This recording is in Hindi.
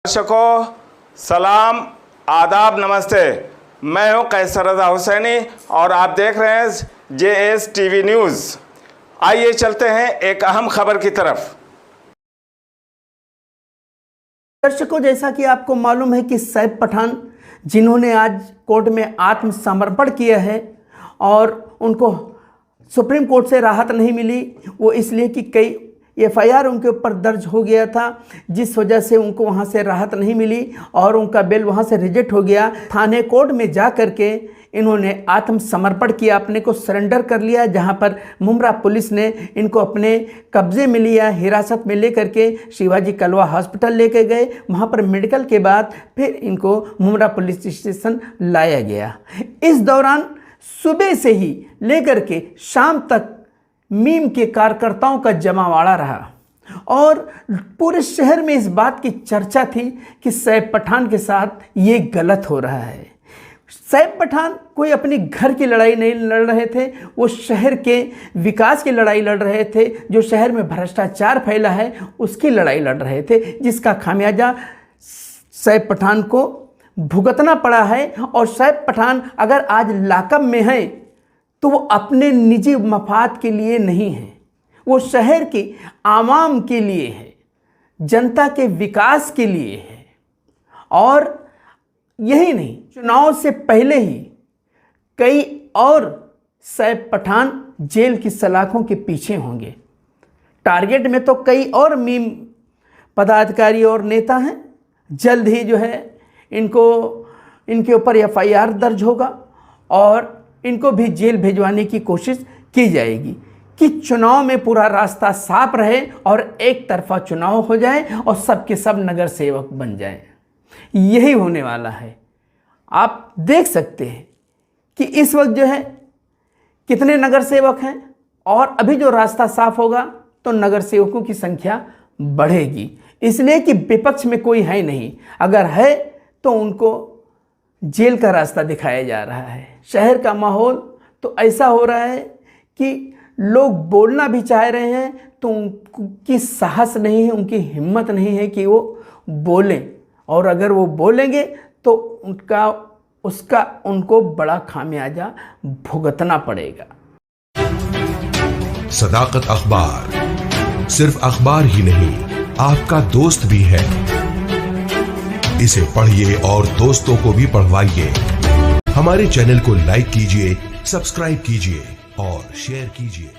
दर्शकों सलाम आदाब नमस्ते। मैं हूं कैसर रज़ा हुसैनी और आप देख रहे हैं JS TV न्यूज़। आइए चलते हैं एक अहम खबर की तरफ। दर्शकों, जैसा कि आपको मालूम है कि सैफ पठान जिन्होंने आज कोर्ट में आत्मसमर्पण किया है और उनको सुप्रीम कोर्ट से राहत नहीं मिली, वो इसलिए कि कई FIR उनके ऊपर दर्ज हो गया था, जिस वजह से उनको वहाँ से राहत नहीं मिली और उनका बेल वहाँ से रिजेक्ट हो गया। थाने कोर्ट में जा कर के इन्होंने आत्मसमर्पण किया, अपने को सरेंडर कर लिया, जहाँ पर मुमरा पुलिस ने इनको अपने कब्जे में लिया, हिरासत में लेकर के शिवाजी कलवा हॉस्पिटल लेके गए। वहाँ पर मेडिकल के बाद फिर इनको मुमरा पुलिस स्टेशन लाया गया। इस दौरान सुबह से ही लेकर के शाम तक मीम के कार्यकर्ताओं का जमावाड़ा रहा और पूरे शहर में इस बात की चर्चा थी कि सैफ पठान के साथ ये गलत हो रहा है। सैफ पठान कोई अपनी घर की लड़ाई नहीं लड़ रहे थे, वो शहर के विकास की लड़ाई लड़ रहे थे। जो शहर में भ्रष्टाचार फैला है उसकी लड़ाई लड़ रहे थे, जिसका खामियाजा सैफ पठान को भुगतना पड़ा है। और सैफ पठान अगर आज लाकअप में है तो वो अपने निजी मफाद के लिए नहीं है, वो शहर के आवाम के लिए है, जनता के विकास के लिए है। और यही नहीं, चुनाव से पहले ही कई और सैफ पठान जेल की सलाखों के पीछे होंगे। टारगेट में तो कई और मीम पदाधिकारी और नेता हैं। जल्द ही जो है इनके ऊपर FIR दर्ज होगा और इनको भी जेल भिजवाने की कोशिश की जाएगी कि चुनाव में पूरा रास्ता साफ रहे और एक तरफा चुनाव हो जाए और सबके सब नगर सेवक बन जाएं। यही होने वाला है। आप देख सकते हैं कि इस वक्त जो है कितने नगर सेवक हैं और अभी जो रास्ता साफ होगा तो नगर सेवकों की संख्या बढ़ेगी, इसलिए कि विपक्ष में कोई है नहीं। अगर है तो उनको जेल का रास्ता दिखाया जा रहा है। शहर का माहौल तो ऐसा हो रहा है कि लोग बोलना भी चाह रहे हैं तो उनकी साहस नहीं है, उनकी हिम्मत नहीं है कि वो बोलें, और अगर वो बोलेंगे तो उनको बड़ा खामियाजा भुगतना पड़ेगा। सदाकत अखबार सिर्फ अखबार ही नहीं, आपका दोस्त भी है। इसे पढ़िए और दोस्तों को भी पढ़वाइए। हमारे चैनल को लाइक कीजिए, सब्सक्राइब कीजिए और शेयर कीजिए।